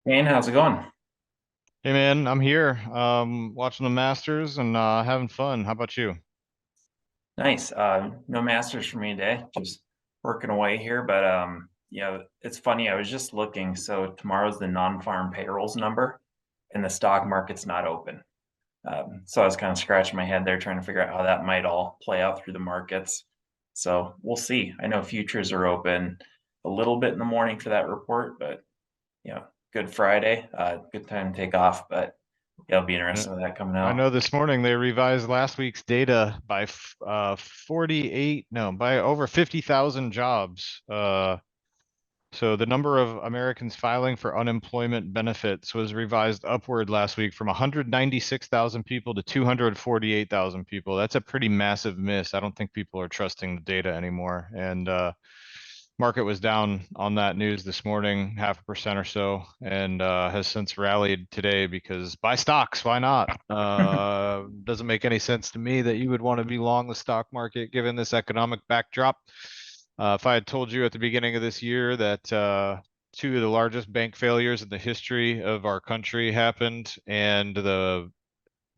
Ian, how's it going? Hey man, I'm here, watching the Masters and having fun. How about you? Nice. No masters for me today. Just working away here, but it's funny. I was just looking. So tomorrow's the non-farm payrolls number, and the stock market's not open. So I was kind of scratching my head there, trying to figure out how that might all play out through the markets. So we'll see. I know futures are open a little bit in the morning for that report, but Good Friday, good time to take off. But yeah, it'll be Uh, interesting with that coming I out. know this morning they revised last week's data by 48, no, by over 50,000 jobs. So the number of Americans filing for unemployment benefits was revised upward last week from 196,000 people to 248,000 people. That's a pretty massive miss. I don't think people are trusting the data anymore. And market was down on that news this morning, 0.5% or so, and has since rallied today because buy stocks, why not? Doesn't make any sense to me that you would want to be long the stock market given this economic backdrop. If I had told you at the beginning of this year that two of the largest bank failures in the history of our country happened and the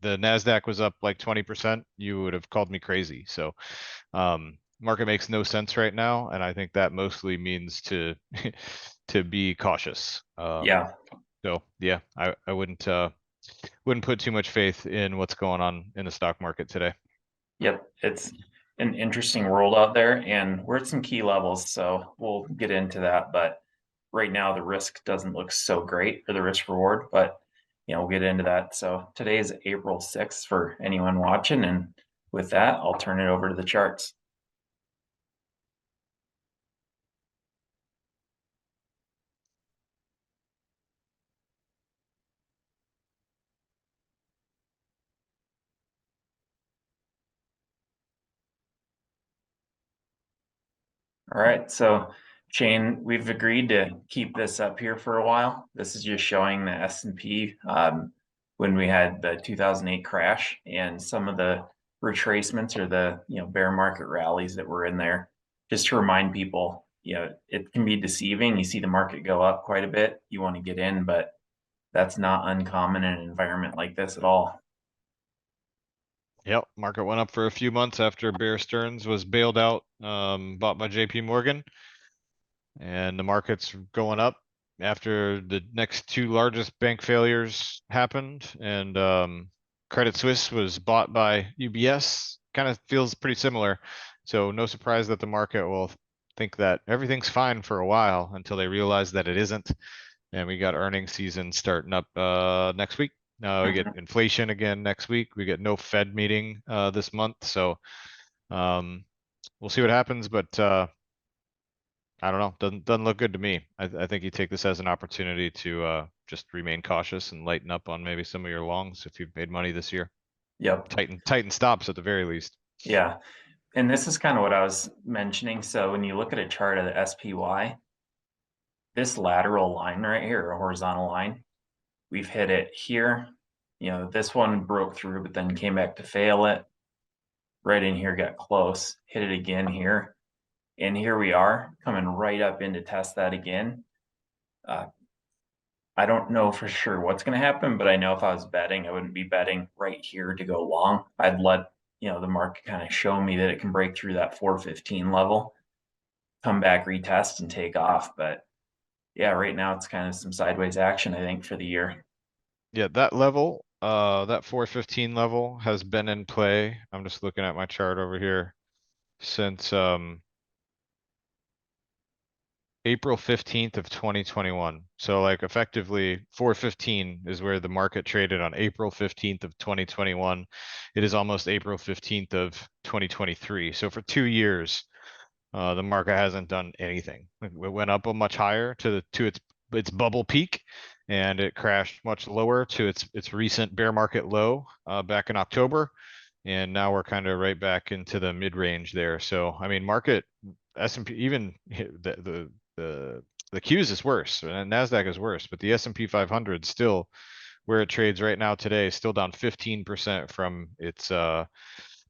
Nasdaq was up like 20%, you would have called me crazy. So market makes no sense right now, and I think that mostly means to to be cautious. Yeah. So yeah, I wouldn't put too much faith in what's going on in the stock market today. Yep, it's an interesting world out there, and we're at some key levels, so we'll get into that. But right now, the risk doesn't look so great for the risk reward, but we'll get into that. So today is April 6th for anyone watching, and with that, I'll turn it over to the charts. All right, so Shane, we've agreed to keep this up here for a while. This is just showing the S&P when we had the 2008 crash and some of the retracements or the bear market rallies that were in there. Just to remind people, it can be deceiving. You see the market go up quite a bit, you want to get in, but that's not uncommon in an environment like this at all. Yep, market went up for a few months after Bear Stearns was bailed out, bought by JP Morgan, and the market's going up after the next two largest bank failures happened, and Credit Suisse was bought by UBS. Kind of feels pretty similar. So no surprise that the market will think that everything's fine for a while until they realize that it isn't. And we got earnings season starting up next week. We get Mhm. inflation again next week. We get no Fed meeting this month. So um, we'll see what happens, but I don't know. Doesn't look good to me. I think you take this as an opportunity to just remain cautious and lighten up on maybe some of your longs if you've made money this year. Yep. Tighten stops at the very least. Yeah. And this is kind of what I was mentioning. So when you look at a chart of the SPY, this lateral line right here, a horizontal line, we've hit it here. This one broke through, but then came back to fail it. Right in here, got close, hit it again here. And here we are coming right up in to test that again. Uh, I don't know for sure what's going to happen, but I know if I was betting, I wouldn't be betting right here to go long. I'd let, the market kind of show me that it can break through that 415 level, come back, retest, and take off. But yeah, right now it's kind of some sideways action, I think, for the year. Yeah, that level, that 415 level has been in play. I'm just looking at my chart over here since April 15th of 2021. So like effectively 415 is where the market traded on April 15th of 2021. It is almost April 15th of 2023. So for 2 years, the market hasn't done anything. It went up a much higher to its bubble peak, and it crashed much lower to its recent bear market low back in October, and now we're kind of right back into the mid range there. So I mean, market S&P even the the Qs is worse and Nasdaq is worse, but the S&P 500 still where it trades right now today is still down 15% from its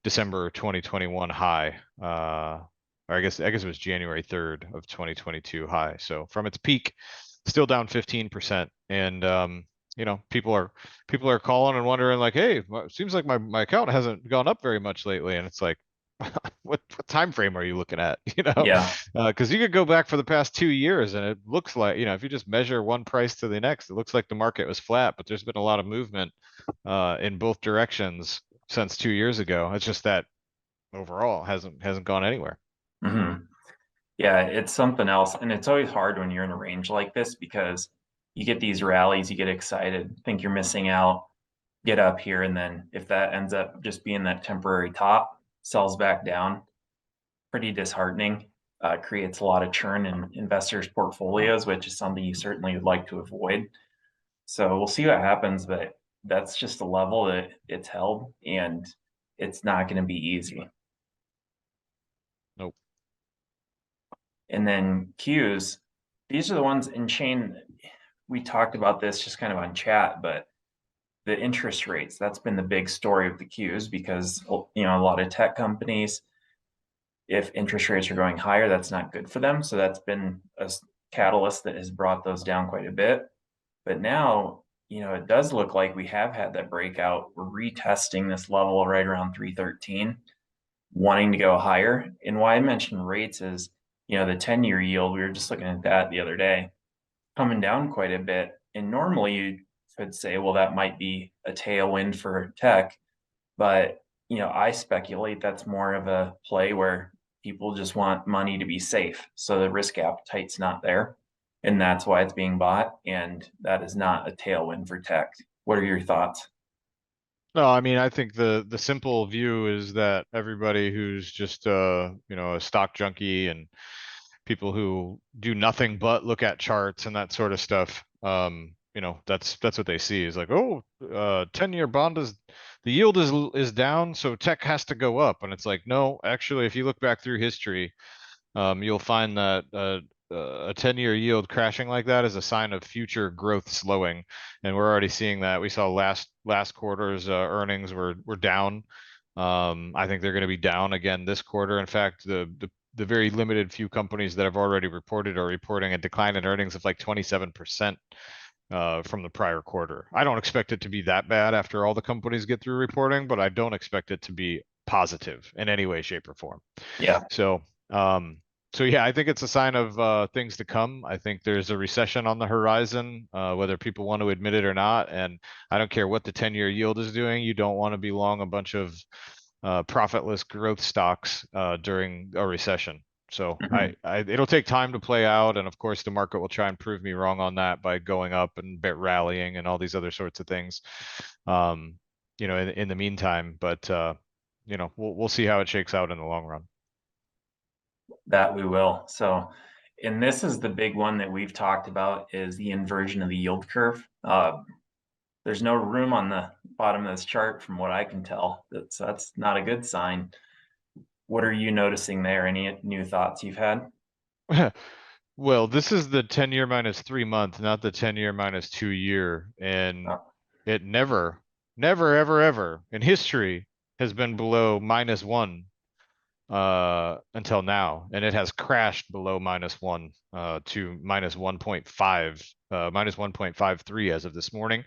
December 2021 high. Or I guess it was January 3rd of 2022 high. So from its peak, still down 15%. And people are calling and wondering like, hey, it seems like my account hasn't gone up very much lately. And it's like, what time frame are you looking at? Yeah. Because you could go back for the past 2 years and it looks like, if you just measure one price to the next, it looks like the market was flat, but there's been a lot of movement in both directions since 2 years ago. It's just that overall hasn't gone anywhere. hmm Yeah, it's something else. And it's always hard when you're in a range like this because you get these rallies, you get excited, think you're missing out, get up here, and then if that ends up just being that temporary top, sells back down, pretty disheartening. Creates a lot of churn in investors' portfolios, which is something you certainly would like to avoid. So we'll see what happens, but that's just the level that it's held, and it's not going to be easy. Nope. And then Qs, these are the ones in chain. We talked about this just kind of on chat, but the interest rates, that's been the big story of the Qs because, a lot of tech companies, if interest rates are going higher, that's not good for them. So that's been a catalyst that has brought those down quite a bit. But now, it does look like we have had that breakout. We're retesting this level right around 313, wanting to go higher. And why I mentioned rates is, the 10-year yield, we were just looking at that the other day, coming down quite a bit. And normally you could say, well, that might be a tailwind for tech. But, I speculate that's more of a play where people just want money to be safe. So the risk appetite's not there. And that's why it's being bought. And that is not a tailwind for tech. What are your thoughts? No, I mean, I think the simple view is that everybody who's just a stock junkie and people who do nothing but look at charts and that sort of stuff, that's what they see is like, oh, 10-year bond is the yield is down, so tech has to go up. And it's like, no, actually, if you look back through history, you'll find that a 10-year yield crashing like that is a sign of future growth slowing, and we're already seeing that. We saw last quarter's earnings were down. I think they're going to be down again this quarter. In fact, the very limited few companies that have already reported are reporting a decline in earnings of like 27% from the prior quarter. I don't expect it to be that bad after all the companies get through reporting, but I don't expect it to be positive in any way, shape, or form. Yeah. So, um, so yeah, I think it's a sign of things to come. I think there's a recession on the horizon, whether people want to admit it or not. And I don't care what the 10-year yield is doing. You don't want to be long a bunch of profitless growth stocks during a recession. So Mhm. it'll take time to play out, and of course the market will try and prove me wrong on that by going up and rallying and all these other sorts of things. Um, in the meantime, but we'll see how it shakes out in the long run. That we will. So, and this is the big one that we've talked about is the inversion of the yield curve. There's no room on the bottom of this chart from what I can tell. That's not a good sign. What are you noticing there? Any new thoughts you've had? Well, this is the 10-year minus 3 month, not the 10-year minus 2 year. And Uh, it never, ever, ever in history has been below -1 until now. And it has crashed below -1 to -1.5, -1.53 as of this morning.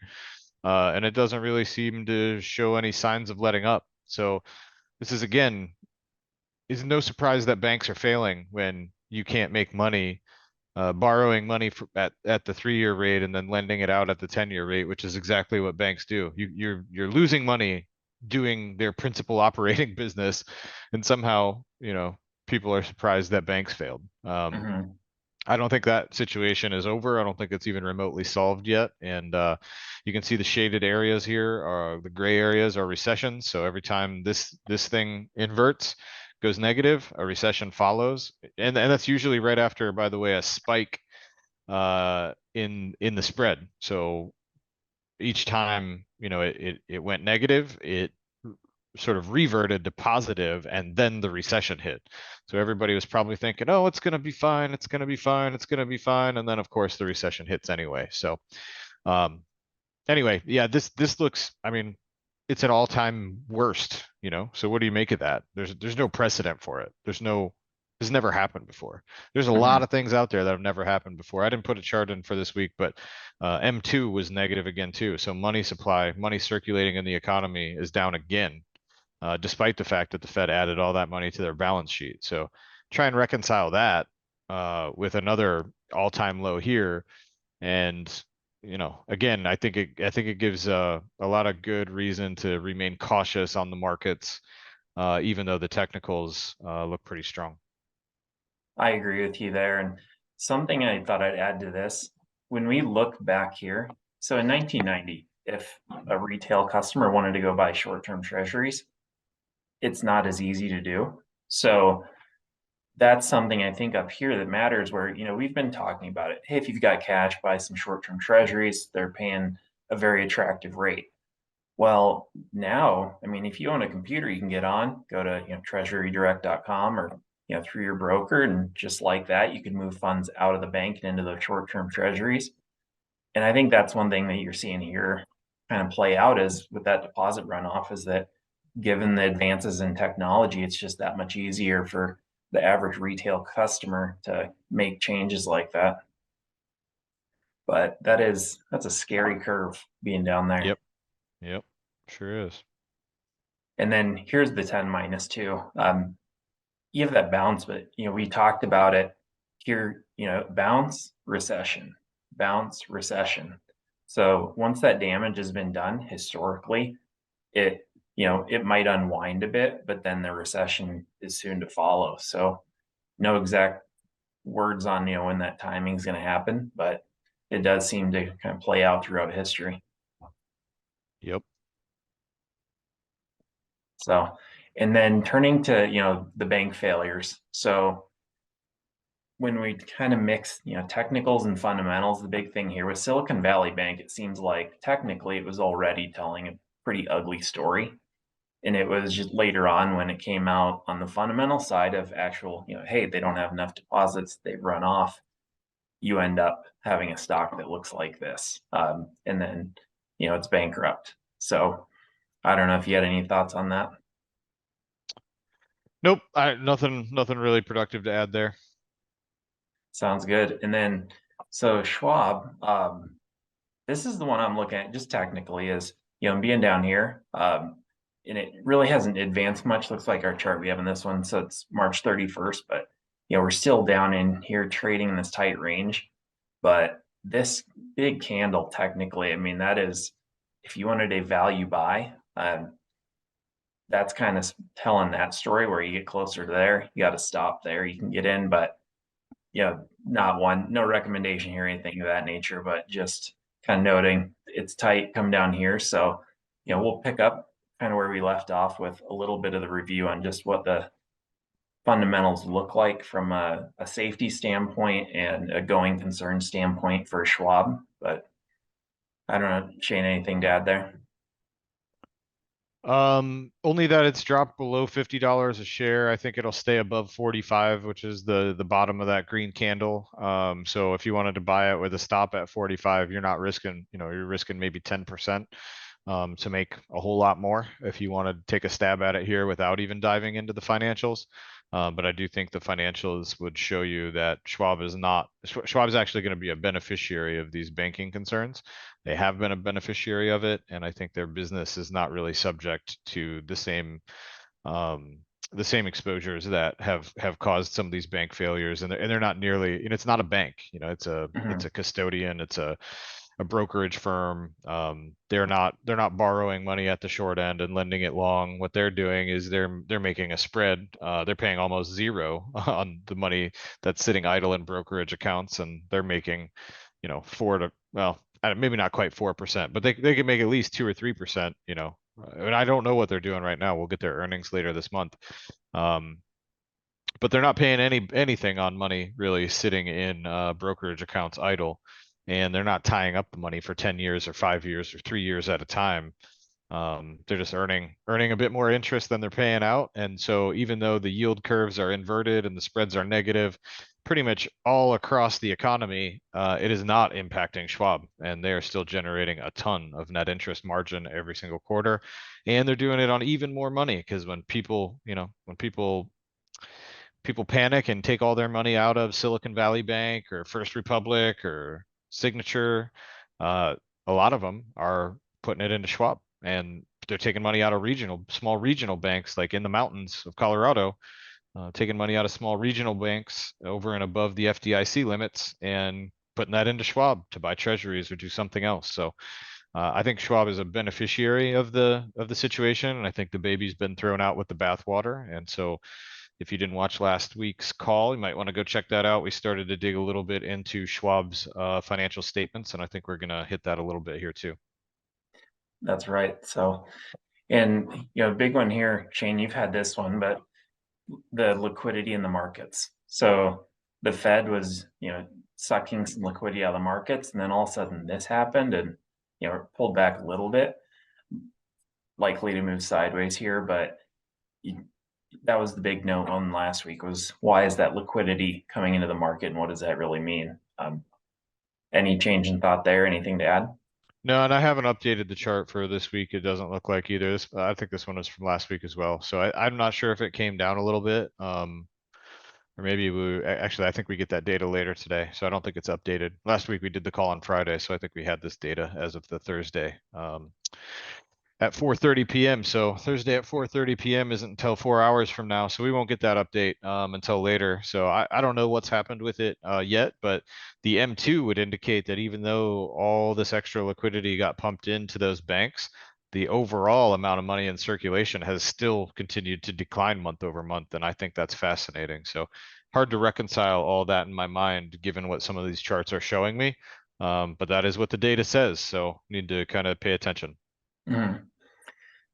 And it doesn't really seem to show any signs of letting up. So this is no surprise that banks are failing when you can't make money borrowing money at the 3-year rate and then lending it out at the 10-year rate, which is exactly what banks do. You're losing money doing their principal operating business, and somehow people are surprised that banks failed. mhm. I don't think that situation is over. I don't think it's even remotely solved yet. And you can see the shaded areas here, are the gray areas are recessions. So every time this thing inverts, goes negative, a recession follows. And that's usually right after, by the way, a spike in the spread. So each time, it went negative, it sort of reverted to positive, and then the recession hit. So everybody was probably thinking, oh, it's going to be fine, it's going to be fine, it's going to be fine, and then of course the recession hits anyway. So um anyway, yeah, this looks, I mean, it's an all-time worst. So what do you make of that? There's no precedent for it. There's no This never happened before. There's a lot Mhm. of things out there that have never happened before. I didn't put a chart in for this week, but M2 was negative again too. So money supply, money circulating in the economy is down again, despite the fact that the Fed added all that money to their balance sheet. So try and reconcile that with another all-time low here, and again, I think it gives a lot of good reason to remain cautious on the markets, even though the technicals look pretty strong. I agree with you there. And something I thought I'd add to this, when we look back here, so in 1990, if a retail customer wanted to go buy short-term treasuries, it's not as easy to do. So that's something I think up here that matters where, we've been talking about it. Hey, if you've got cash, buy some short-term treasuries. They're paying a very attractive rate. Well, now, I mean, if you own a computer, you can get on, go to, treasurydirect.com or, through your broker. And just like that, you can move funds out of the bank and into those short-term treasuries. And I think that's one thing that you're seeing here kind of play out is with that deposit runoff is that given the advances in technology, it's just that much easier for the average retail customer to make changes like that. But that's a scary curve being down there. Yep, yep, sure is. And then here's the 10 minus two. You have that bounce, but we talked about it here, bounce, recession. So once that damage has been done historically, it it might unwind a bit, but then the recession is soon to follow. So no exact words on when that timing is going to happen, but it does seem to kind of play out throughout history. Yep. So, and then turning to the bank failures. So when we kind of mix technicals and fundamentals, the big thing here with Silicon Valley Bank, it seems like technically it was already telling a pretty ugly story. And it was just later on when it came out on the fundamental side of actual, hey, they don't have enough deposits, they've run off. You end up having a stock that looks like this. And then, it's bankrupt. So I don't know if you had any thoughts on that. Nope. Nothing really productive to add there. Sounds good. And then, so Schwab, this is the one I'm looking at just technically is, being down here. And it really hasn't advanced much. Looks like our chart we have in this one. So it's March 31st, but we're still down in here trading in this tight range. But this big candle, technically, I mean, that is, if you wanted a value buy, that's kind of telling that story where you get closer to there, you got to stop there. You can get in, but not one, no recommendation here, anything of that nature, but just kind of noting it's tight, come down here. So, we'll pick up kind of where we left off with a little bit of the review on just what the fundamentals look like from a safety standpoint and a going concern standpoint for Schwab. But I don't know, Shane, anything to add there? Only that it's dropped below $50 a share. I think it'll stay above 45, which is the bottom of that green candle. So if you wanted to buy it with a stop at 45, you're not risking, you're risking maybe 10% to make a whole lot more if you want to take a stab at it here without even diving into the financials. But I do think the financials would show you that Schwab is not, Schwab is actually going to be a beneficiary of these banking concerns. They have been a beneficiary of it, and I think their business is not really subject to um, the same exposures that have caused some of these bank failures, and they're not nearly, it's not a bank, it's Mhm. a custodian, it's a brokerage firm. They're not borrowing money at the short end and lending it long. What they're doing is they're making a spread. They're paying almost zero on the money that's sitting idle in brokerage accounts, and they're making, 4 to, well, maybe not quite 4%, but they can make at least 2 or 3%. And I don't know what they're doing right now. We'll get their earnings later this month. Um, but they're not paying anything on money really sitting in brokerage accounts idle, and they're not tying up the money for 10 years or 5 years or 3 years at a time. They're just earning a bit more interest than they're paying out, and so even though the yield curves are inverted and the spreads are negative pretty much all across the economy, it is not impacting Schwab, and they are still generating a ton of net interest margin every single quarter, and they're doing it on even more money because when people people panic and take all their money out of Silicon Valley Bank or First Republic or Signature. Uh, a lot of them are putting it into Schwab, and they're taking money out of small regional banks like in the mountains of Colorado, taking money out of small regional banks over and above the FDIC limits and putting that into Schwab to buy treasuries or do something else. So I think Schwab is a beneficiary of the situation, and I think the baby's been thrown out with the bathwater. And so, if you didn't watch last week's call, you might want to go check that out. We started to dig a little bit into Schwab's financial statements, and I think we're going to hit that a little bit here too. That's right. So, and big one here, Shane, you've had this one, but the liquidity in the markets. So the Fed was, sucking some liquidity out of the markets, and then all of a sudden this happened and pulled back a little bit, likely to move sideways here, but that was the big note on last week was why is that liquidity coming into the market and what does that really mean? Any change in thought there? Anything to add? No, and I haven't updated the chart for this week. It doesn't look like either. I think this one was from last week as well. So I'm not sure if it came down a little bit. Or maybe actually, I think we get that data later today. So I don't think it's updated. Last week we did the call on Friday. So I think we had this data as of the Thursday. At 4:30 p.m. So Thursday at 4:30 p.m. isn't until 4 hours from now. So we won't get that update until later. So I don't know what's happened with it yet, but the M2 would indicate that even though all this extra liquidity got pumped into those banks, the overall amount of money in circulation has still continued to decline month over month. And I think that's fascinating. So hard to reconcile all that in my mind, given what some of these charts are showing me. But that is what the data says. So need to kind of pay attention. Mhm.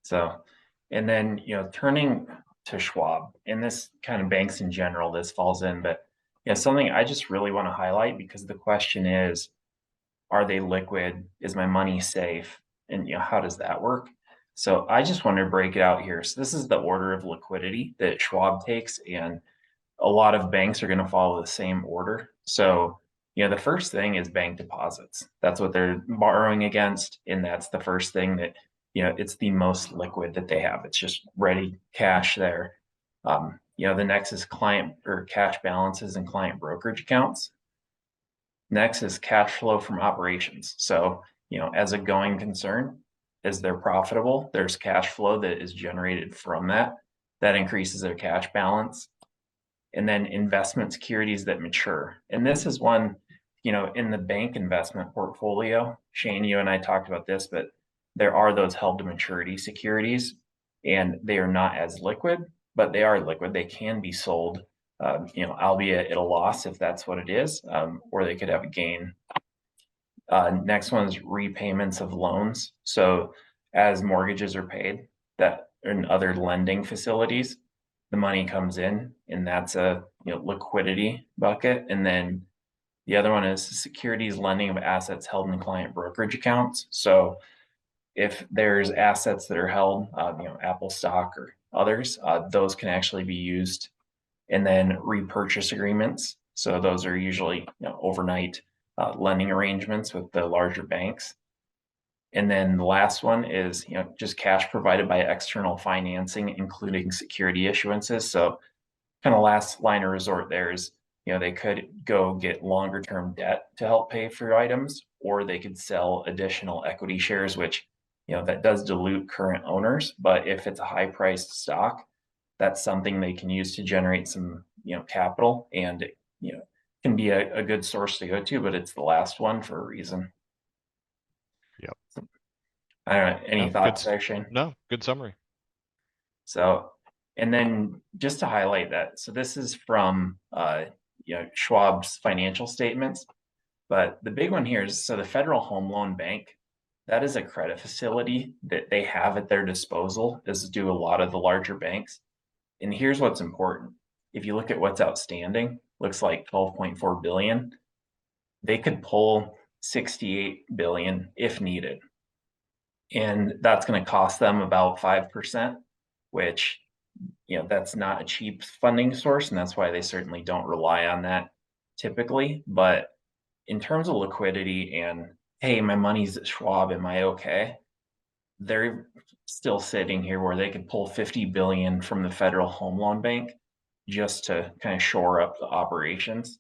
So, and then, turning to Schwab, and this kind of banks in general, this falls in, but something I just really want to highlight because the question is, are they liquid? Is my money safe? And, how does that work? So I just want to break it out here. So this is the order of liquidity that Schwab takes, and a lot of banks are going to follow the same order. So, the first thing is bank deposits. That's what they're borrowing against. And that's the first thing that, it's the most liquid that they have. It's just ready cash there. The next is client or cash balances and client brokerage accounts. Next is cash flow from operations. So, as a going concern, as they're profitable, there's cash flow that is generated from that. That increases their cash balance, and then investment securities that mature. And this is one, in the bank investment portfolio, Shane, you and I talked about this, but there are those held to maturity securities, and they are not as liquid, but they are liquid. They can be sold, albeit at a loss if that's what it is, or they could have a gain. Next one is repayments of loans. So as mortgages are paid, that and other lending facilities, the money comes in, and that's a liquidity bucket. And then the other one is securities lending of assets held in client brokerage accounts. So if there's assets that are held, Apple stock or others, those can actually be used. And then repurchase agreements. So those are usually overnight lending arrangements with the larger banks. And then the last one is, just cash provided by external financing, including security issuances. So kind of last line of resort there is, they could go get longer term debt to help pay for items, or they could sell additional equity shares, which, that does dilute current owners. But if it's a high priced stock, that's something they can use to generate some, capital, and it, can be a good source to go to, but it's the last one for a reason. Yep. I don't know, any No, good. thoughts there, Shane? No, good summary. So, and then just to highlight that, so this is from Schwab's financial statements, but the big one here is so the Federal Home Loan Bank, that is a credit facility that they have at their disposal, as do a lot of the larger banks. And here's what's important. If you look at what's outstanding, looks like 12.4 billion. They could pull 68 billion if needed. And that's going to cost them about 5%, which, that's not a cheap funding source. And that's why they certainly don't rely on that typically. But in terms of liquidity and, hey, my money's at Schwab, am I okay? They're still sitting here where they could pull 50 billion from the Federal Home Loan Bank. just to kind of shore up the operations.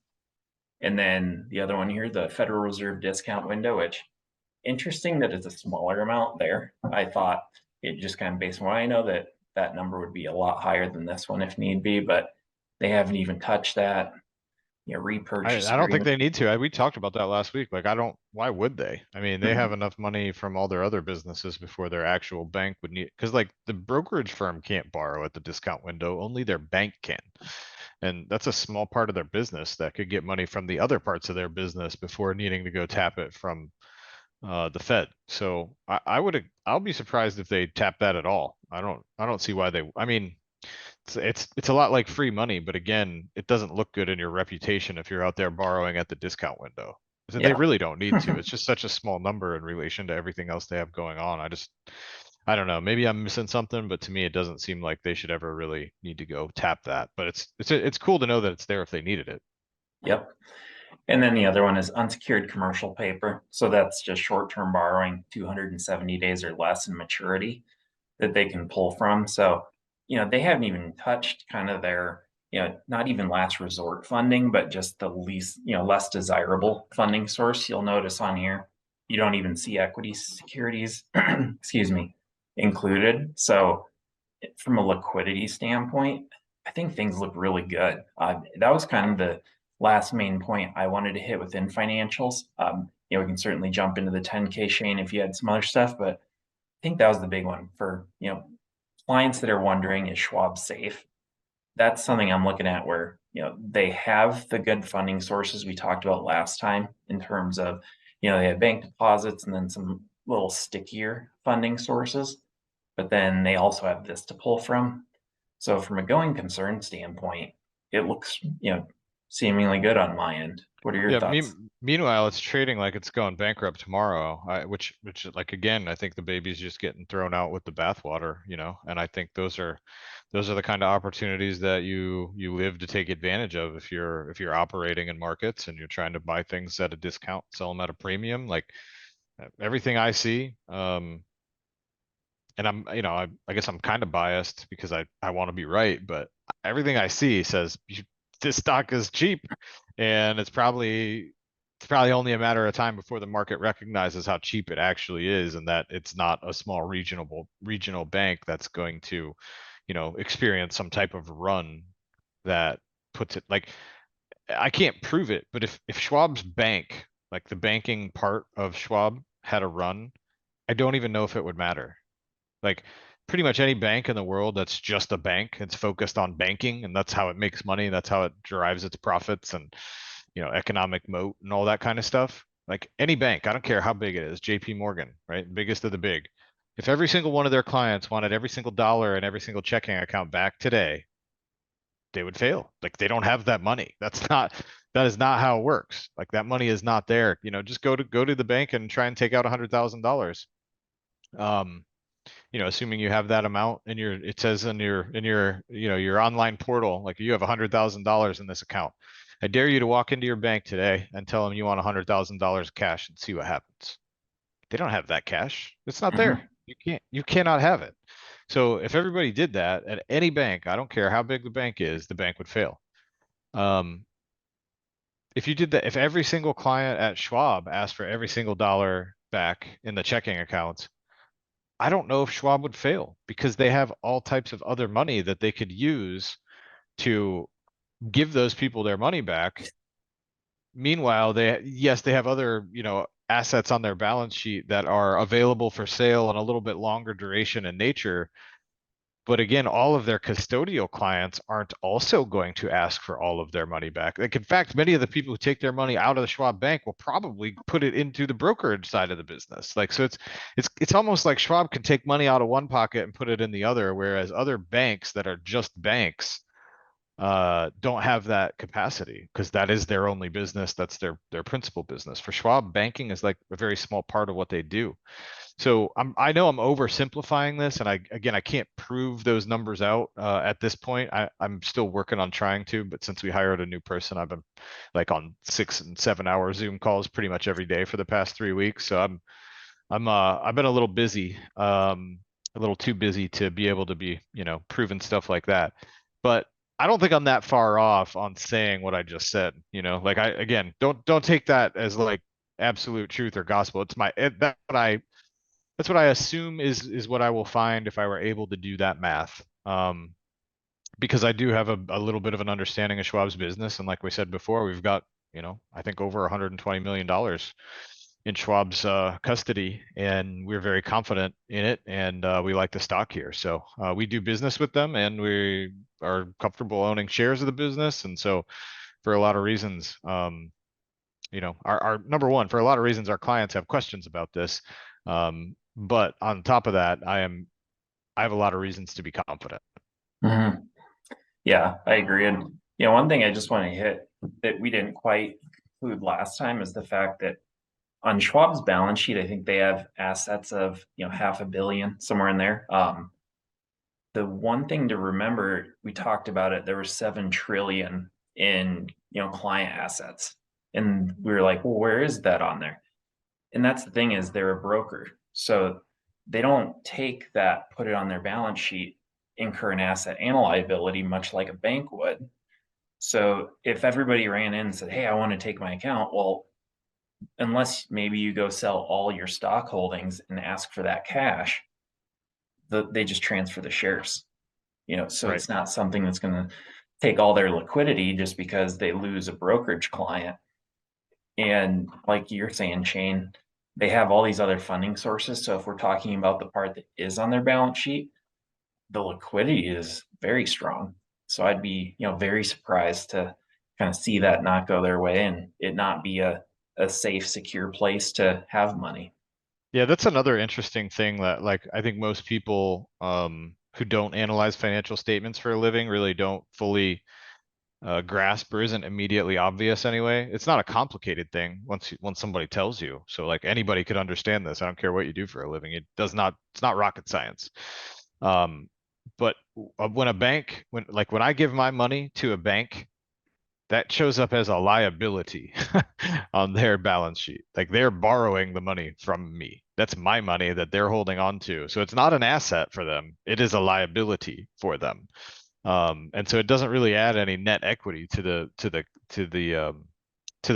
And then the other one here, the Federal Reserve discount window, which interesting that it's a smaller amount there. I thought it just kind of based on what I know that that number would be a lot higher than this one if need be, but they haven't even touched that. Repurchase I don't think agreement. they need to. We talked about that last week. Like, I don't, why would they? I mean, they have enough money from all their other businesses before their actual bank would need, because like the brokerage firm can't borrow at the discount window, only their bank can. And that's a small part of their business that could get money from the other parts of their business before needing to go tap it from the Fed. So I'll be surprised if they tap that at all. I don't see why they, I mean, it's a lot like free money, but again, it doesn't look good in your reputation if you're out there borrowing at the discount window. So they Yeah. really don't need to. It's just such a small number in relation to everything else they have going on. I don't know. Maybe I'm missing something, but to me, it doesn't seem like they should ever really need to go tap that. But it's cool to know that it's there if they needed it. Yep. And then the other one is unsecured commercial paper. So that's just short-term borrowing, 270 days or less in maturity that they can pull from. So, they haven't even touched kind of their, not even last resort funding, but just the least, less desirable funding source. You'll notice on here, you don't even see equity securities, excuse me, included. So from a liquidity standpoint, I think things look really good. That was kind of the last main point I wanted to hit within financials. We can certainly jump into the 10K Shane if you had some other stuff, but I think that was the big one for, clients that are wondering, is Schwab safe? That's something I'm looking at where, they have the good funding sources we talked about last time in terms of, they have bank deposits and then some little stickier funding sources, but then they also have this to pull from. So from a going concern standpoint, it looks, seemingly good on my end. What are your Yeah. thoughts? Meanwhile, it's trading like it's going bankrupt tomorrow. Which like again, I think the baby's just getting thrown out with the bathwater. And I think those are the kind of opportunities that you live to take advantage of if you're operating in markets and you're trying to buy things at a discount, sell them at a premium. Like everything I see, and I guess I'm kind of biased because I want to be right, but everything I see says this stock is cheap, and it's probably only a matter of time before the market recognizes how cheap it actually is, and that it's not a small regional bank that's going to, experience some type of run that puts it like I can't prove it, but if Schwab's bank, like the banking part of Schwab, had a run, I don't even know if it would matter. Like pretty much any bank in the world that's just a bank, it's focused on banking and that's how it makes money, that's how it derives its profits and economic moat and all that kind of stuff. Like any bank, I don't care how big it is, JP Morgan, right? Biggest of the big. If every single one of their clients wanted every single dollar and every single checking account back today, they would fail. Like they don't have that money. That is not how it works. Like that money is not there. Just go to the bank and try and take out $100,000. Um, assuming you have that amount in it says in your online portal, like you have $100,000 in this account. I dare you to walk into your bank today and tell them you want $100,000 cash and see what happens. They don't have that cash. It's not there. Hmm. You cannot have it. So if everybody did that at any bank, I don't care how big the bank is, the bank would fail. Um, if you did that, if every single client at Schwab asked for every single dollar back in the checking accounts, I don't know if Schwab would fail because they have all types of other money that they could use to give those people their money back. Meanwhile, yes, they have other, assets on their balance sheet that are available for sale and a little bit longer duration in nature. But again, all of their custodial clients aren't also going to ask for all of their money back. Like, in fact, many of the people who take their money out of the Schwab bank will probably put it into the brokerage side of the business. Like, so it's almost like Schwab can take money out of one pocket and put it in the other, whereas other banks that are just banks don't have that capacity because that is their only business. That's their principal business. For Schwab, banking is like a very small part of what they do. So I know I'm oversimplifying this, and I can't prove those numbers out at this point. I'm still working on trying to, but since we hired a new person, I've been like on 6 and 7 hour Zoom calls pretty much every day for the past 3 weeks. So I've been a little busy, a little too busy to be able to be proving stuff like that. But I don't think I'm that far off on saying what I just said. Like again, don't take that as like absolute truth or gospel. That's what I assume is what I will find if I were able to do that math. Because I do have a little bit of an understanding of Schwab's business. And like we said before, we've got, I think over $120 million in Schwab's custody, and we're very confident in it, and we like the stock here. So we do business with them, and we are comfortable owning shares of the business. And so for a lot of reasons, our number one, for a lot of reasons, our clients have questions about this. But on top of that, I have a lot of reasons to be confident. Mhm. Yeah, I agree. And one thing I just want to hit that we didn't quite include last time is the fact that on Schwab's balance sheet, I think they have assets of, 500 million, somewhere in there. The one thing to remember, we talked about it, there was 7 trillion in, client assets. And we were like, well, where is that on there? And that's the thing, is they're a broker. So they don't take that, put it on their balance sheet, incur an asset and a liability, much like a bank would. So if everybody ran in and said, hey, I want to take my account, well, unless maybe you go sell all your stock holdings and ask for that cash, they just transfer the shares. So Right. it's not something that's going to take all their liquidity just because they lose a brokerage client. And like you're saying, Shane, they have all these other funding sources. So if we're talking about the part that is on their balance sheet, the liquidity is very strong. So I'd be, very surprised to kind of see that not go their way and it not be a safe, secure place to have money. Yeah, that's another interesting thing that like I think most people who don't analyze financial statements for a living really don't fully grasp or isn't immediately obvious anyway. It's not a complicated thing once somebody tells you. So like anybody could understand this. I don't care what you do for a living. It's not rocket science. Um, but when a bank when I give my money to a bank, that shows up as a liability on their balance sheet. Like they're borrowing the money from me. That's my money that they're holding on to. So it's not an asset for them. It is a liability for them. And so it doesn't really add any net equity to the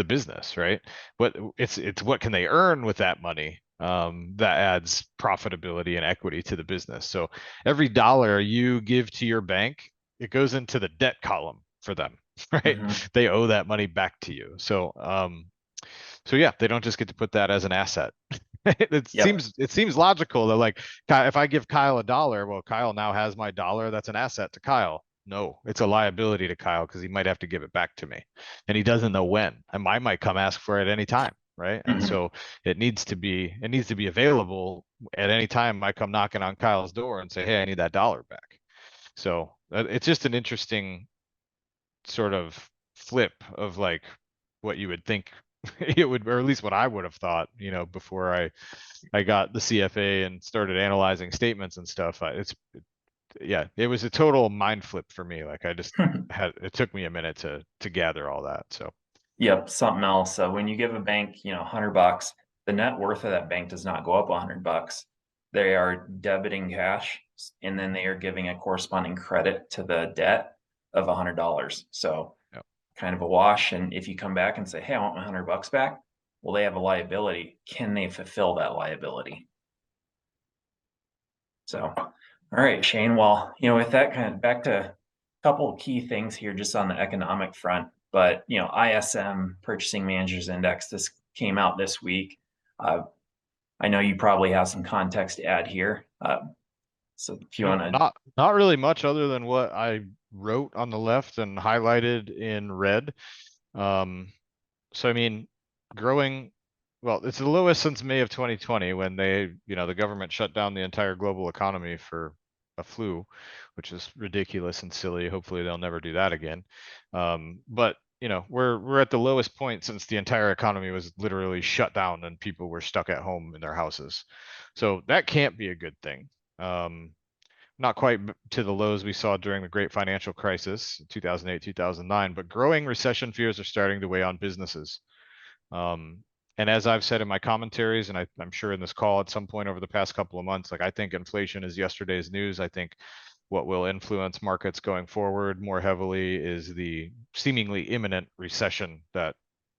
business, right? What it's what can they earn with that money that adds profitability and equity to the business. So every dollar you give to your bank, it goes into the debt column for them, right? Hmm. They owe that money back to you. So yeah, they don't just get to put that as an asset. Yep. It seems logical that like if I give Kyle a dollar, well, Kyle now has my dollar. That's an asset to Kyle. No, it's a liability to Kyle because he might have to give it back to me, and he doesn't know when. And I might come ask for it any time, right? And Hmm. so it needs to be available at any time I come knocking on Kyle's door and say, hey, I need that dollar back. So it's just an interesting sort of flip of like what you would think it would, or at least what I would have thought, before I got the CFA and started analyzing statements and stuff. Yeah, it was a total mind flip for me. Like I just it took me a minute to gather all that. So Yep. Something else. So when you give a bank, $100, the net worth of that bank does not go up $100. They are debiting cash, and then they are giving a corresponding credit to the debt of $100. So yeah. kind of a wash. And if you come back and say, hey, I want my $100 back, well, they have a liability. Can they fulfill that liability? So, all right, Shane. Well, with that, kind of back to a couple of key things here just on the economic front. But, ISM, Purchasing Managers Index, this came out this week. Uh, I know you probably have some context to add here. So if you want to, Not really much other than what I wrote on the left and highlighted in red. Um, so I mean, growing, well, it's the lowest since May of 2020 when the government shut down the entire global economy for a flu, which is ridiculous and silly. Hopefully they'll never do that again. But we're at the lowest point since the entire economy was literally shut down and people were stuck at home in their houses. So that can't be a good thing. Not quite to the lows we saw during the great financial crisis, 2008, 2009, but growing recession fears are starting to weigh on businesses. Um, and as I've said in my commentaries, and I'm sure in this call at some point over the past couple of months, like I think inflation is yesterday's news. I think what will influence markets going forward more heavily is the seemingly imminent recession that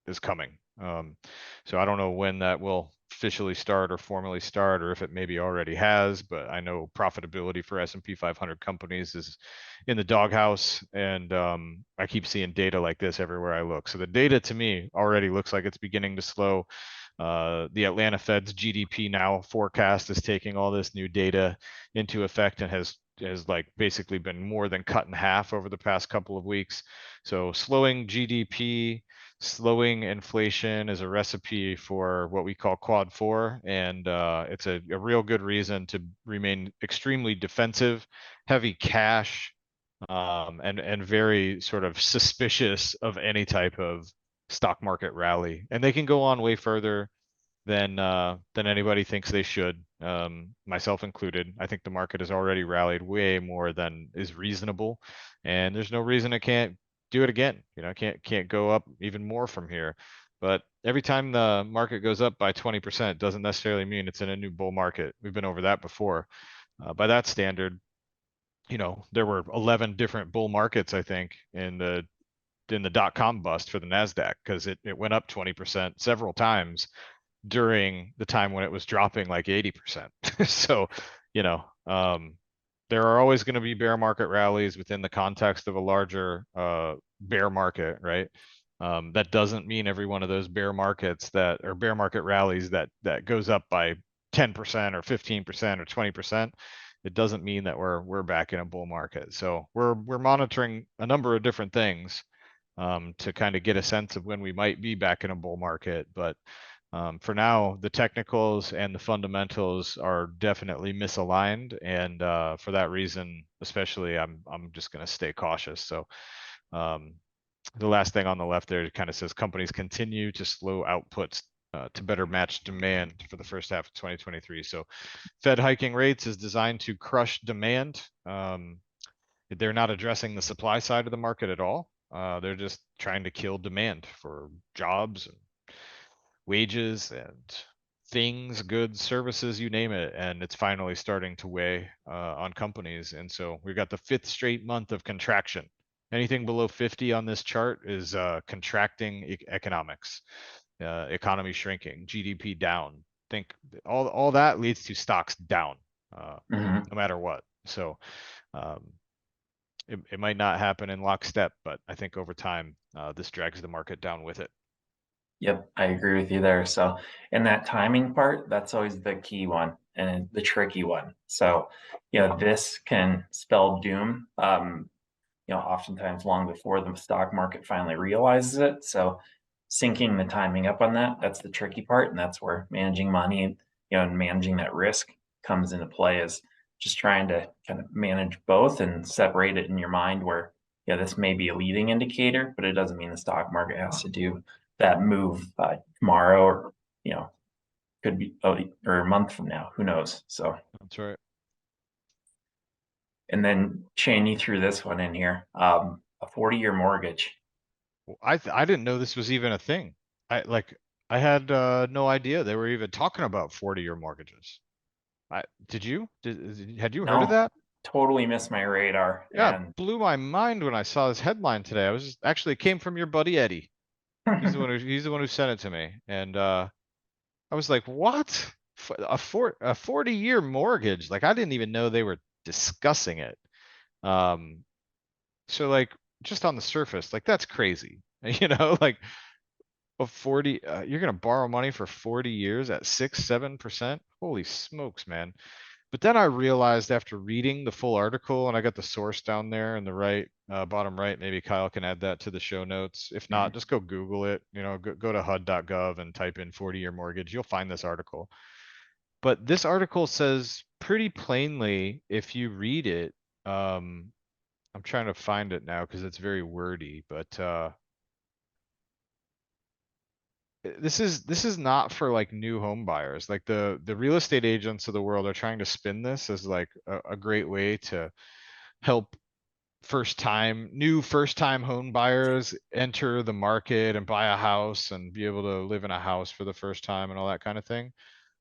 is coming. So I don't know when that will officially start or formally start, or if it maybe already has, but I know profitability for S&P 500 companies is in the doghouse, and I keep seeing data like this everywhere I look. So the data to me already looks like it's beginning to slow. The Atlanta Fed's GDP now forecast is taking all this new data into effect and has like basically been more than cut in half over the past couple of weeks. So slowing GDP, slowing inflation is a recipe for what we call quad four, and it's a real good reason to remain extremely defensive, heavy cash, and very sort of suspicious of any type of stock market rally. And they can go on way further than anybody thinks they should, myself included. I think the market has already rallied way more than is reasonable, and there's no reason it can't do it again. You know, can't go up even more from here. But every time the market goes up by 20% doesn't necessarily mean it's in a new bull market. We've been over that before. By that standard, you know, there were 11 different bull markets, I think, in the dot-com bust for the Nasdaq, because it went up 20% several times during the time when it was dropping like 80%. So, you know, there are always going to be bear market rallies within the context of a larger bear market, right? That doesn't mean every one of those bear markets that or bear market rallies that goes up by 10% or 15% or 20%. It doesn't mean that we're back in a bull market. So we're monitoring a number of different things to kind of get a sense of when we might be back in a bull market. But for now, the technicals and the fundamentals are definitely misaligned, and for that reason, especially, I'm just going to stay cautious. So um, the last thing on the left there kind of says companies continue to slow outputs to better match demand for the first half of 2023. So Fed hiking rates is designed to crush demand. They're not addressing the supply side of the market at all. They're just trying to kill demand for jobs and wages and things, goods, services, you name it. And it's finally starting to weigh on companies. And so we've got the fifth straight month of contraction. Anything below 50 on this chart is contracting economics, economy shrinking, GDP down. Think all that leads to stocks down, Mhm. no matter what. So um, it might not happen in lockstep, but I think over time, this drags the market down with it. Yep, I agree with you there. So, and that timing part, that's always the key one and the tricky one. So, this can spell doom, oftentimes long before the stock market finally realizes it. So, syncing the timing up on that, that's the tricky part. And that's where managing money, and managing that risk comes into play is just trying to kind of manage both and separate it in your mind where, this may be a leading indicator, but it doesn't mean the stock market has to do that move tomorrow or, could be or a month from now. Who knows? So, That's right. and then Shane, threw this one in here, a 40-year mortgage. I didn't know this was even a thing. I had no idea they were even talking about 40-year mortgages. Did you? Had you heard of No, that? totally missed my radar. Yeah, it And blew my mind when I saw this headline today. Actually, it came from your buddy Eddie. He's the one who sent it to me, and I was like, "What? A 40-year mortgage? Like I didn't even know they were discussing it." Um, so like just on the surface, like that's crazy. You know, like a 40 you're gonna borrow money for 40 years at 6 7%. Holy smokes, man. But then I realized after reading the full article, and I got the source down there in the right bottom right, maybe Kyle can add that to the show notes. If not, just go Google it, go to hud.gov and type in 40-year mortgage, you'll find this article. But this article says pretty plainly, if you read it, I'm trying to find it now because it's very wordy, but this is not for like new home buyers. Like the real estate agents of the world are trying to spin this as like a great way to help first time home buyers enter the market and buy a house and be able to live in a house for the first time and all that kind of thing.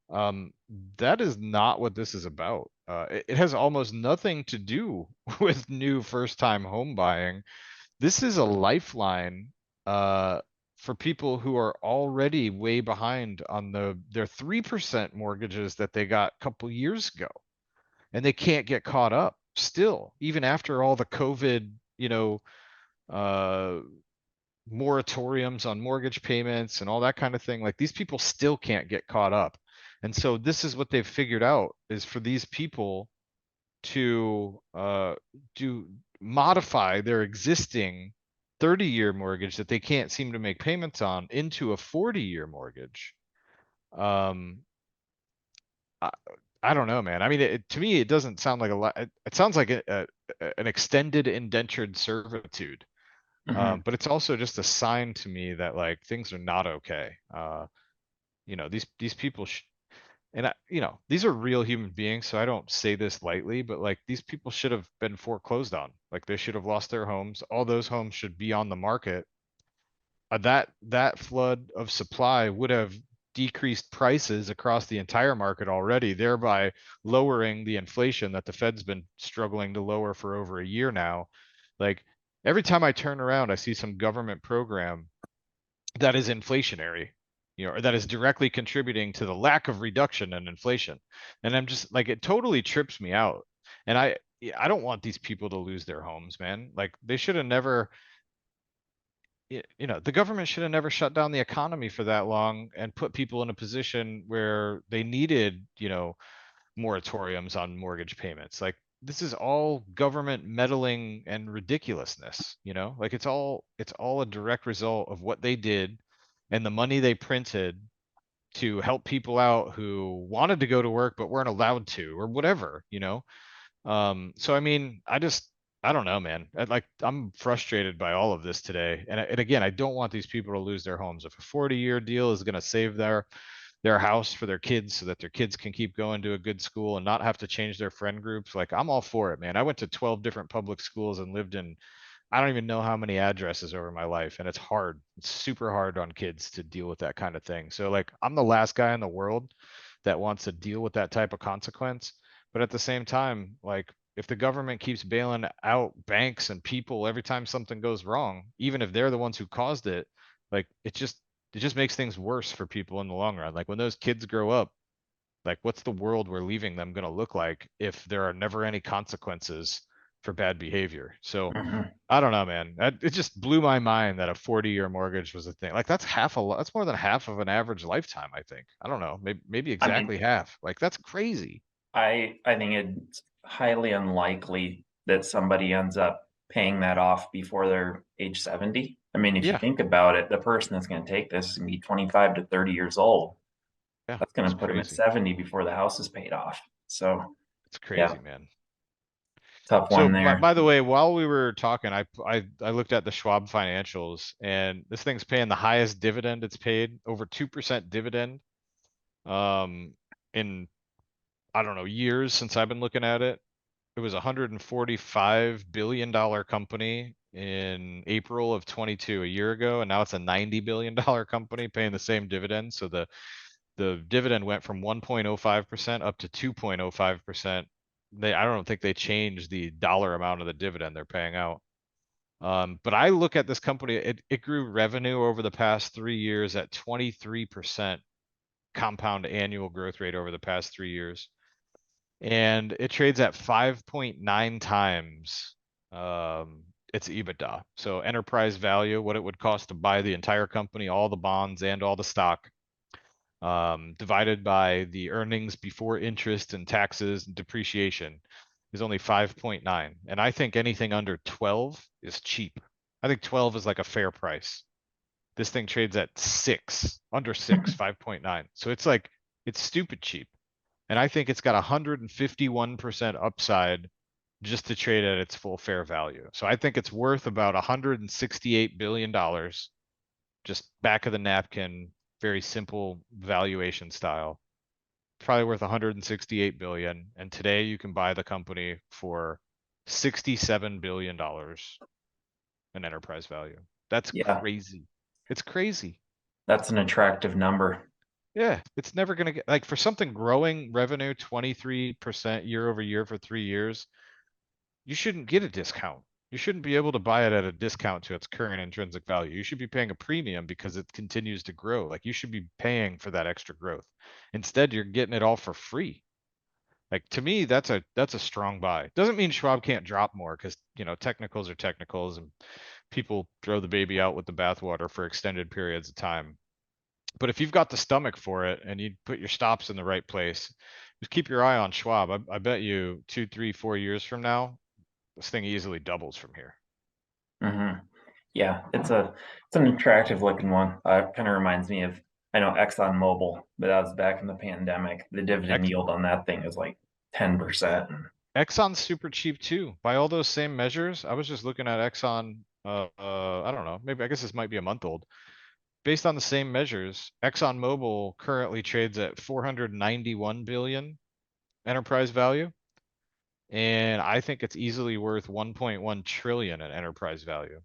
Um, that is not what this is about. It has almost nothing to do with new first-time home buying. This is a lifeline uh, for people who are already way behind on their 3% mortgages that they got a couple years ago, and they can't get caught up still, even after all the COVID, uh, moratoriums on mortgage payments and all that kind of thing. Like these people still can't get caught up. And so this is what they've figured out is for these people to do modify their existing 30-year mortgage that they can't seem to make payments on into a 40-year mortgage. Um, I, I don't know, man. I mean, to me, it doesn't sound like a lot. It sounds like an extended indentured servitude. Hmm. But it's also just a sign to me that like things are not okay. These people and these are real human beings, so I don't say this lightly, but like these people should have been foreclosed on. Like they should have lost their homes. All those homes should be on the market. That flood of supply would have decreased prices across the entire market already, thereby lowering the inflation that the Fed's been struggling to lower for over a year now. Like every time I turn around, I see some government program that is inflationary, or that is directly contributing to the lack of reduction in inflation. And I'm just like, it totally trips me out. And I don't want these people to lose their homes, man. Like they should have never, the government should have never shut down the economy for that long and put people in a position where they needed, moratoriums on mortgage payments. Like this is all government meddling and ridiculousness, like it's all a direct result of what they did and the money they printed to help people out who wanted to go to work but weren't allowed to or whatever. So I mean, I don't know, man. I'm frustrated by all of this today. And again, I don't want these people to lose their homes. If a 40-year deal is going to save their house for their kids so that their kids can keep going to a good school and not have to change their friend groups, like I'm all for it, man. I went to 12 different public schools and lived in I don't even know how many addresses over my life, and it's hard. It's super hard on kids to deal with that kind of thing. So like I'm the last guy in the world that wants to deal with that type of consequence. But at the same time, like if the government keeps bailing out banks and people every time something goes wrong, even if they're the ones who caused it, like it just makes things worse for people in the long run. Like when those kids grow up, like what's the world we're leaving them going to look like if there are never any consequences for bad behavior? So Hmm. I don't know, man. It just blew my mind that a 40-year mortgage was a thing. Like that's more than half of an average lifetime, I think. I don't know, maybe I mean, exactly half. Like that's crazy. I think it's highly unlikely that somebody ends up paying that off before they're age 70. I mean, if you Yeah, think about it, the person that's going to take this is going to be 25 to 30 years old. yeah, That's going it's to put them at crazy. 70 before the house is paid off. So, It's yeah, crazy, man. tough So one by, there. by the way, while we were talking, I looked at the Schwab financials, and this thing's paying the highest dividend it's paid, over 2% dividend, um, in I don't know, years since I've been looking at it. It was a $145 billion company in April of 22 a year ago, and now it's a $90 billion company paying the same dividend. So the dividend went from 1.05% up to 2.05%. I don't think they changed the dollar amount of the dividend they're paying out. But I look at this company, it grew revenue over the past 3 years at 23% compound annual growth rate over the past 3 years, and it trades at 5.9 times its EBITDA. So enterprise value, what it would cost to buy the entire company, all the bonds and all the stock, divided by the earnings before interest and taxes and depreciation is only 5.9. And I think anything under 12 is cheap. I think 12 is like a fair price. This thing trades at under six, 5.9. So it's like, it's stupid cheap. And I think it's got 151% upside just to trade at its full fair value. So I think it's worth about $168 billion, just back of the napkin, very simple valuation style. Probably worth 168 billion. And today you can buy the company for $67 billion in enterprise value. That's Yeah, crazy. It's crazy. that's an attractive number. Yeah, it's never gonna get, like, for something growing revenue 23% year over year for 3 years, you shouldn't get a discount. You shouldn't be able to buy it at a discount to its current intrinsic value. You should be paying a premium because it continues to grow. Like, you should be paying for that extra growth. Instead, you're getting it all for free. Like, to me, that's a strong buy. Doesn't mean Schwab can't drop more, because technicals are technicals, and people throw the baby out with the bathwater for extended periods of time. But if you've got the stomach for it and you put your stops in the right place, just keep your eye on Schwab. I bet you 2, 3, 4 years from now, this thing easily doubles from here. Mhm. Yeah, it's an attractive looking one. Kinda reminds me of, I know ExxonMobil, but that was back in the pandemic. The dividend Ex- yield on that thing is like 10%. Exxon's super cheap too. By all those same measures, I was just looking at Exxon. I don't know. Maybe, I guess this might be a month old. Based on the same measures, ExxonMobil currently trades at 491 billion enterprise value, and I think it's easily worth 1.1 trillion in enterprise value,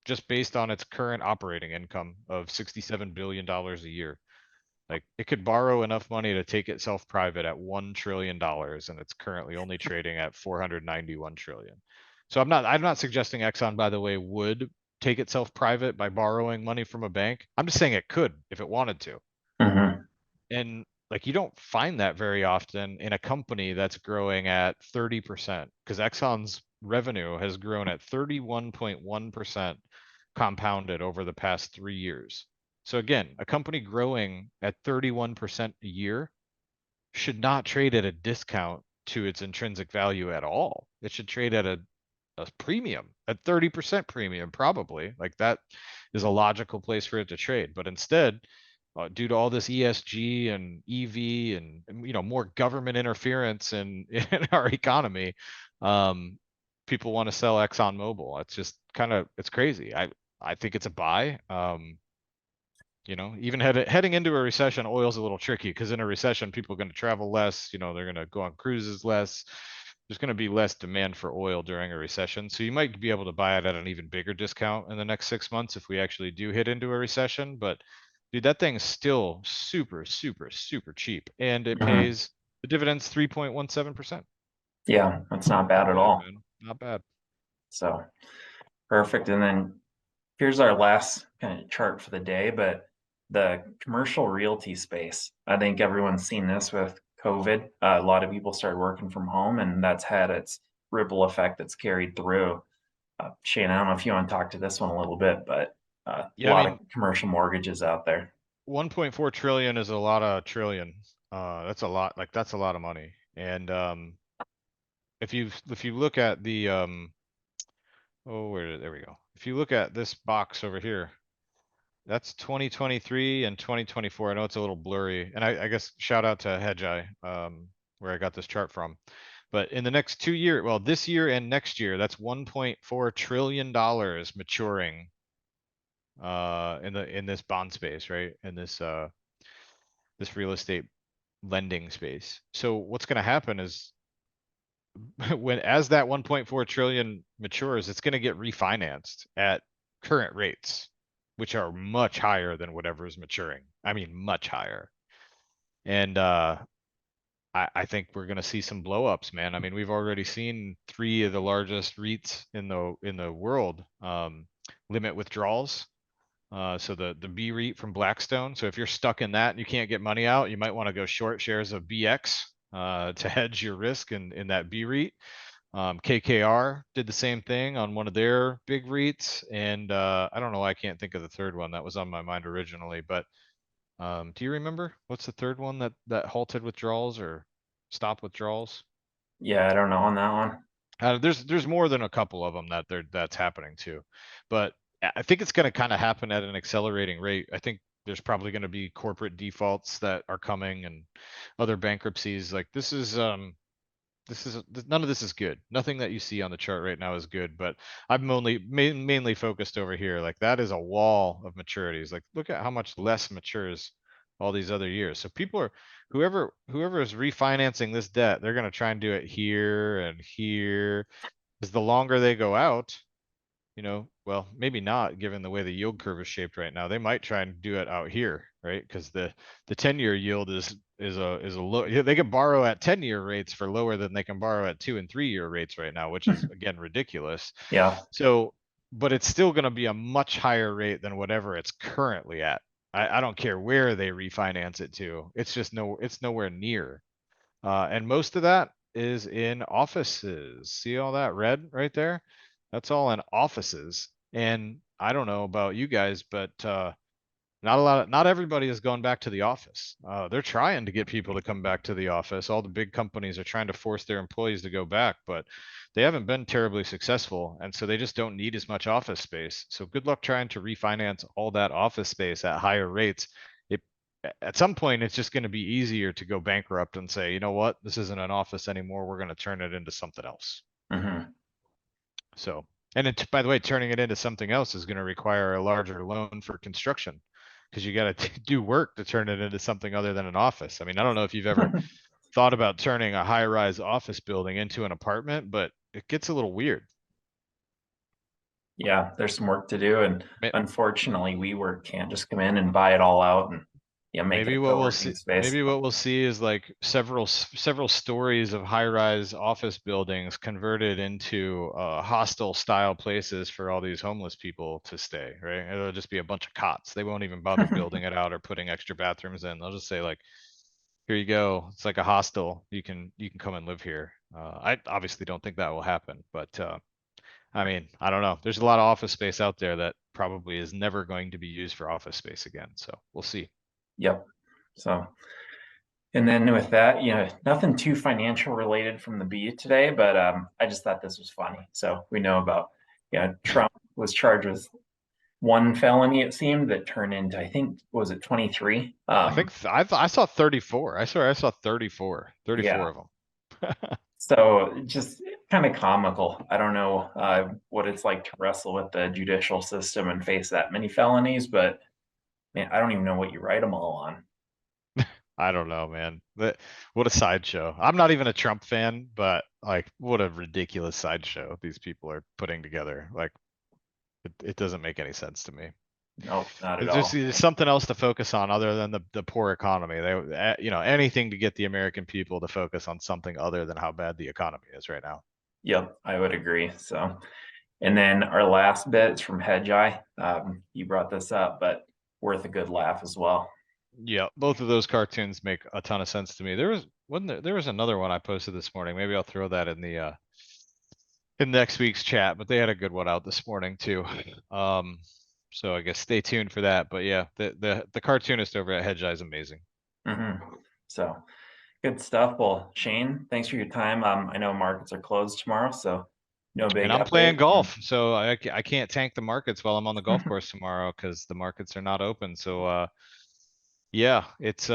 just based on its current operating income of $67 billion a year. Like, it could borrow enough money to take itself private at $1 trillion, and it's currently only trading at 491 trillion. So I'm not suggesting Exxon, by the way, would take itself private by borrowing money from a bank. I'm just saying it could if it wanted to. Mhm. And, like, you don't find that very often in a company that's growing at 30%, because Exxon's revenue has grown at 31.1% compounded over the past 3 years. So again, a company growing at 31% a year should not trade at a discount to its intrinsic value at all. It should trade at a premium, at 30% premium, probably. Like, that is a logical place for it to trade. But instead, due to all this ESG and EV and more government interference in our economy, um, people want to sell ExxonMobil. It's just it's crazy. I think it's a buy. Even heading into a recession, oil's a little tricky, because in a recession, people are going to travel less. They're going to go on cruises less. There's going to be less demand for oil during a recession. So you might be able to buy it at an even bigger discount in the next 6 months if we actually do hit into a recession. But dude, that thing's still super, super, super cheap. And it Mhm. pays the dividends 3.17%. Yeah, that's not Not bad at bad, all. man. Not bad. So, perfect, and then here's our last kinda chart for the day, but the commercial realty space, I think everyone's seen this with COVID. A lot of people started working from home, and that's had its ripple effect that's carried through. Shane, I don't know if you wanna talk to this one a little bit, but, a Yeah, I lot of mean, commercial mortgages out there. 1.4 trillion is a lot of trillion. That's a lot. Like, that's a lot of money. And if you look at the oh, there we go. If you look at this box over here, that's 2023 and 2024. I know it's a little blurry, and I guess shout out to Hedgeye, where I got this chart from. But in the next 2 years, well, this year and next year, that's 1.4 trillion dollars maturing in this bond space, right? In this real estate lending space. So what's going to happen is, as that 1.4 trillion matures, it's going to get refinanced at current rates, which are much higher than whatever is maturing. I mean, much higher. And I think we're going to see some blowups, man. I mean, we've already seen three of the largest REITs in the world limit withdrawals. So the B REIT from Blackstone. So if you're stuck in that and you can't get money out, you might want to go short shares of BX to hedge your risk in that B REIT. KKR did the same thing on one of their big REITs, and I don't know why I can't think of the third one that was on my mind originally. But do you remember what's the third one that halted withdrawals or stopped withdrawals? Yeah, I don't know on that one. There's more than a couple of them that's happening too, but I think it's going to kind of happen at an accelerating rate. I think there's probably going to be corporate defaults that are coming, and other bankruptcies. Like, none of this is good. Nothing that you see on the chart right now is good, but I'm only mainly focused over here. Like, that is a wall of maturities. Like, look at how much less matures all these other years. So people are, whoever is refinancing this debt, they're going to try and do it here and here, because the longer they go out, well, maybe not given the way the yield curve is shaped right now. They might try and do it out here, right? Because the 10-year yield is a low. They can borrow at 10-year rates for lower than they can borrow at 2 and 3-year rates right now, which is again ridiculous. Yeah. So, but it's still going to be a much higher rate than whatever it's currently at. I don't care where they refinance it to. It's just it's nowhere near. And most of that is in offices. See all that red right there? That's all in offices. And I don't know about you guys, but not everybody is going back to the office. They're trying to get people to come back to the office. All the big companies are trying to force their employees to go back, but they haven't been terribly successful. And so they just don't need as much office space. So good luck trying to refinance all that office space at higher rates. It, at some point, it's just going to be easier to go bankrupt and say, you know what, this isn't an office anymore. We're going to turn it into something else. Hmm. So, and it, by the way, turning it into something else is going to require a larger loan for construction because you got to do work to turn it into something other than an office. I mean, I don't know if you've ever thought about turning a high-rise office building into an apartment, but it gets a little weird. Yeah, there's some work to do, and Ma- unfortunately, WeWork can't just come in and buy it all out and make it Maybe a what we'll co-working see, space. maybe what we'll see is like several stories of high-rise office buildings converted into hostel style places for all these homeless people to stay, right? It'll just be a bunch of cots. They won't even bother building it out or putting extra bathrooms in. They'll just say like, here you go. It's like a hostel. You can come and live here. I obviously don't think that will happen, but I mean, I don't know. There's a lot of office space out there that probably is never going to be used for office space again. So we'll see. Yep. So, and then with that, nothing too financial related from the B today, but I just thought this was funny. So we know about, Trump was charged with one felony, it seemed, that turned into, I think, was it 23? I think I saw 34. I swear I saw 34. 34 Yeah. of them. So just kind of comical. I don't know what it's like to wrestle with the judicial system and face that many felonies, but man, I don't even know what you write them all on. I don't know, man. What a sideshow. I'm not even a Trump fan, but like what a ridiculous sideshow these people are putting together. Like it doesn't make any sense to me. Nope, not at It's just all. there's something else to focus on other than the poor economy. Anything to get the American people to focus on something other than how bad the economy is right now. Yep, I would agree. So, and then our last bit is from Hedge Eye. You brought this up, but worth a good laugh as well. Yeah, both of those cartoons make a ton of sense to me. There was another one I posted this morning. Maybe I'll throw that in next week's chat, but they had a good one out this morning too. So I guess stay tuned for that. But yeah, the cartoonist over at Hedge Eye is amazing. Hmm. So good stuff. Well, Shane, thanks for your time. I know markets are closed tomorrow, so no big And I'm playing update. golf, so I can't tank the markets while I'm on the golf course tomorrow because the markets are not open. So yeah, it's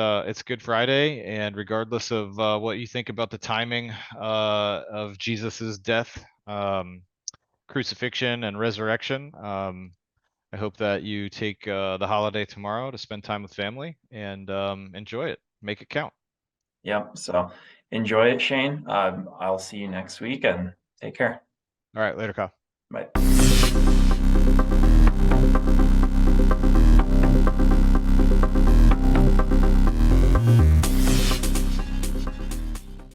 Good Friday, and regardless of what you think about the timing of Jesus's death, crucifixion, and resurrection, I hope that you take the holiday tomorrow to spend time with family and enjoy it. Make it count. Yep. So enjoy it, Shane. I'll see you next week and take care. All right, later, Kyle. Bye.